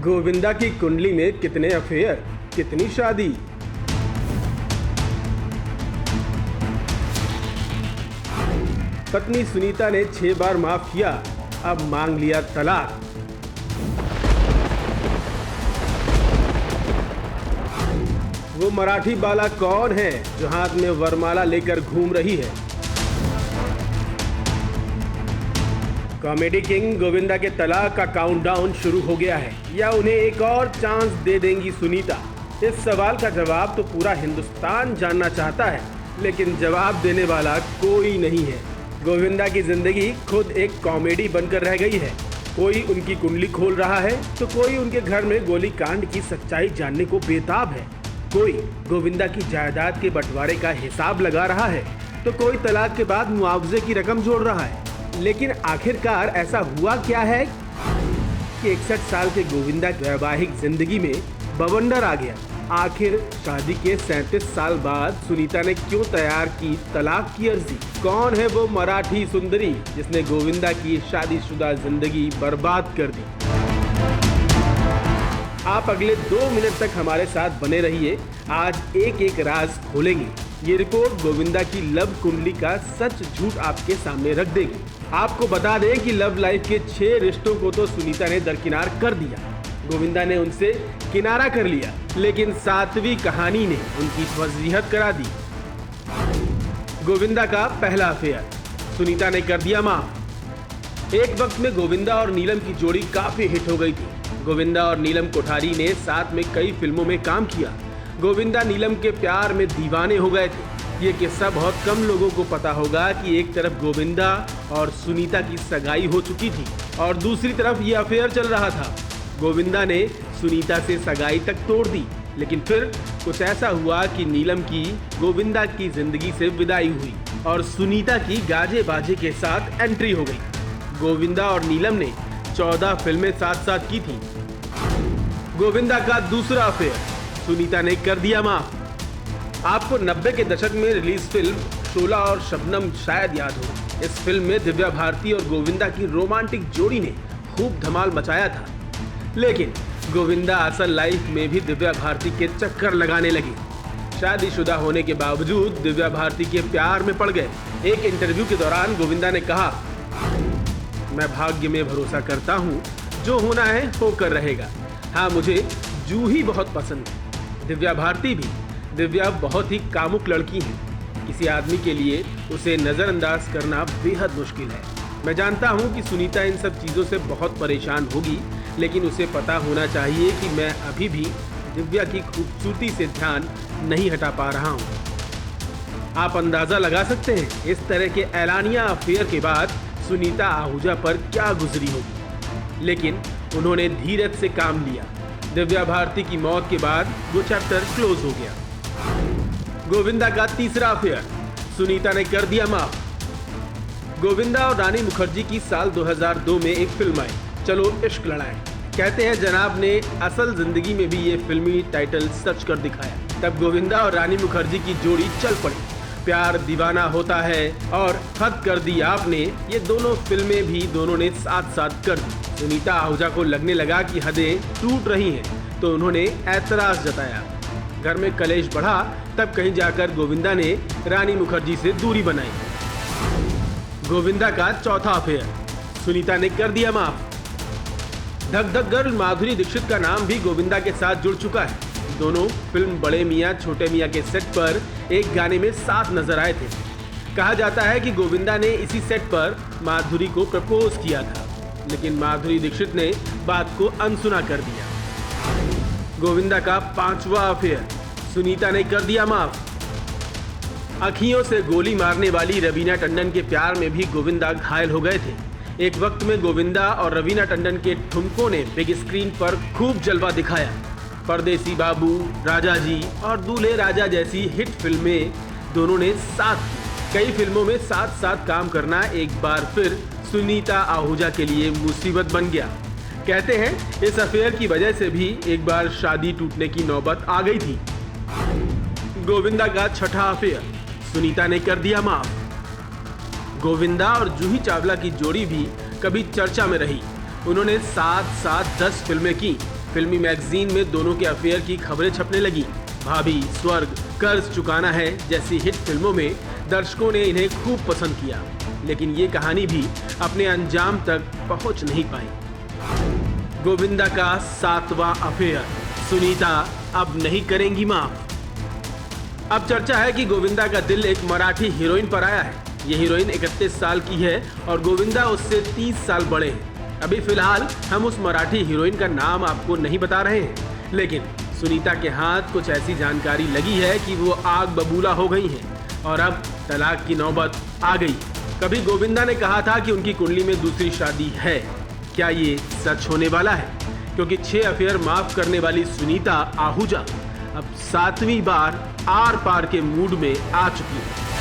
गोविंदा की कुंडली में कितने अफेयर, कितनी शादी। पत्नी सुनीता ने 6 बार माफ किया, अब मांग लिया तलाक। वो मराठी बाला कौन है जो हाथ में वरमाला लेकर घूम रही है। कॉमेडी किंग गोविंदा के तलाक का काउंटडाउन शुरू हो गया है, या उन्हें एक और चांस दे देंगी सुनीता। इस सवाल का जवाब तो पूरा हिंदुस्तान जानना चाहता है, लेकिन जवाब देने वाला कोई नहीं है। गोविंदा की जिंदगी खुद एक कॉमेडी बनकर रह गई है। कोई उनकी कुंडली खोल रहा है तो कोई उनके घर में गोली कांड की सच्चाई जानने को बेताब है। कोई गोविंदा की जायदाद के बंटवारे का हिसाब लगा रहा है तो कोई तलाक के बाद मुआवजे की रकम जोड़ रहा है। लेकिन आखिरकार ऐसा हुआ क्या है कि 61 साल के गोविंदा की वैवाहिक जिंदगी में बवंडर आ गया। आखिर शादी के 37 साल बाद सुनीता ने क्यों तैयार की तलाक की अर्जी। कौन है वो मराठी सुंदरी जिसने गोविंदा की शादीशुदा जिंदगी बर्बाद कर दी। आप अगले 2 मिनट तक हमारे साथ बने रहिए। आज एक एक राज खोलेंगे। ये रिपोर्ट गोविंदा की लव कुंडली का सच झूठ आपके सामने रख देगी। आपको बता दें कि लव लाइफ के 6 रिश्तों को तो सुनीता ने दरकिनार कर दिया। गोविंदा ने उनसे किनारा कर लिया, लेकिन 7वीं कहानी ने उनकी वसीयत करा दी। गोविंदा का पहला अफेयर सुनीता ने कर दिया माफ। एक वक्त में गोविंदा और नीलम की जोड़ी काफी हिट हो गई थी। गोविंदा और नीलम कोठारी ने साथ में कई फिल्मों में काम किया। गोविंदा नीलम के प्यार में दीवाने हो गए थे। ये किस्सा बहुत कम लोगों को पता होगा कि एक तरफ गोविंदा और सुनीता की सगाई हो चुकी थी और दूसरी तरफ ये अफेयर चल रहा था। गोविंदा ने सुनीता से सगाई तक तोड़ दी, लेकिन फिर कुछ ऐसा हुआ कि नीलम की गोविंदा की जिंदगी से विदाई हुई और सुनीता की गाजे बाजे के साथ एंट्री हो गई। गोविंदा और नीलम ने 14 फिल्में साथ साथ की थी। गोविंदा का दूसरा अफेयर सुनीता ने कर दिया माफ। आपको 90 के दशक में रिलीज फिल्म शोला और शबनम शायद याद हो। इस फिल्म में दिव्या भारती और गोविंदा की रोमांटिक जोड़ी ने खूब धमाल मचाया था, लेकिन गोविंदा असल लाइफ में भी दिव्या भारती के चक्कर लगाने लगी। शादीशुदा होने के बावजूद दिव्या भारती के प्यार में पड़ गए। एक इंटरव्यू के दौरान गोविंदा ने कहा, मैं भाग्य में भरोसा करता हूँ, जो होना है होकर रहेगा। हाँ, मुझे जूही बहुत पसंद है, दिव्या भारती भी। दिव्या बहुत ही कामुक लड़की है। किसी आदमी के लिए उसे नज़रअंदाज करना बेहद मुश्किल है। मैं जानता हूँ कि सुनीता इन सब चीज़ों से बहुत परेशान होगी, लेकिन उसे पता होना चाहिए कि मैं अभी भी दिव्या की खूबसूरती से ध्यान नहीं हटा पा रहा हूँ। आप अंदाज़ा लगा सकते हैं इस तरह के ऐलानिया अफेयर के बाद सुनीता आहूजा पर क्या गुजरी होगी, लेकिन उन्होंने धीरज से काम लिया। दिव्या भारती की मौत के बाद वो चैप्टर क्लोज हो गया। गोविंदा का तीसरा अफेयर सुनीता ने कर दिया माफ। गोविंदा और रानी मुखर्जी की साल 2002 में एक फिल्म आई, चलो इश्क लड़ाएं। कहते हैं जनाब ने असल जिंदगी में भी ये फिल्मी टाइटल सच कर दिखाया। तब गोविंदा और रानी मुखर्जी की जोड़ी चल पड़ी। प्यार दीवाना होता है और हद कर दी आपने, ये दोनों फिल्में भी दोनों ने साथ साथ कर दी। सुनीता आहूजा को लगने लगा कि हदें टूट रही हैं, तो उन्होंने ऐतराज जताया। घर में कलेश बढ़ा, तब कहीं जाकर गोविंदा ने रानी मुखर्जी से दूरी बनाई। गोविंदा का चौथा अफेयर सुनीता ने कर दिया माफ। धक धक गर्ल माधुरी दीक्षित का नाम भी गोविंदा के साथ जुड़ चुका है। दोनों फिल्म बड़े मियाँ छोटे मियाँ के सेट पर एक गाने में साथ नजर आए थे। कहा जाता है कि गोविंदा ने इसी सेट पर माधुरी को प्रपोज किया था, लेकिन माधुरी दीक्षित ने बात को अनसुना कर दिया। गोविंदा का 5वां अफेयर सुनीता ने कर दिया माफ। अखियों से गोली मारने वाली रवीना टंडन के प्यार में भी गोविंदा घायल हो गए थे। एक वक्त में गोविंदा और रवीना टंडन के ठुमकों ने बिग स्क्रीन पर खूब जलवा दिखाया। परदेसी बाबू, राजा जी और दूल्हे राजा जैसी हिट फिल्में दोनों ने साथ की। कई फिल्मों में साथ साथ काम करना एक बार फिर सुनीता आहूजा के लिए मुसीबत बन गया। कहते हैं इस अफेयर की वजह से भी एक बार शादी टूटने की नौबत आ गई थी। गोविंदा का छठा अफेयर सुनीता ने कर दिया माफ। गोविंदा और जूही चावला की जोड़ी भी कभी चर्चा में रही। उन्होंने साथ साथ 10 फिल्में की। फिल्मी मैगजीन में दोनों के अफेयर की खबरें छपने लगी। भाभी, स्वर्ग, कर्ज चुकाना है जैसी हिट फिल्मों में दर्शकों ने इन्हें खूब पसंद किया, लेकिन ये कहानी भी अपने अंजाम तक पहुंच नहीं पाई। गोविंदा का 7वां अफेयर, सुनीता अब नहीं करेंगी माफ। अब चर्चा है कि गोविंदा का दिल एक मराठी हीरोइन पर आया है। ये हीरोइन 31 साल की है और गोविंदा उससे 30 साल बड़े हैं। अभी फिलहाल हम उस मराठी हीरोइन का नाम आपको नहीं बता रहे हैं, लेकिन सुनीता के हाथ कुछ ऐसी जानकारी लगी है कि वो आग बबूला हो गई हैं और अब तलाक की नौबत आ गई। कभी गोविंदा ने कहा था कि उनकी कुंडली में दूसरी शादी है। क्या ये सच होने वाला है? क्योंकि 6 अफेयर माफ करने वाली सुनीता आहूजा अब 7वीं बार आर पार के मूड में आ चुकी है।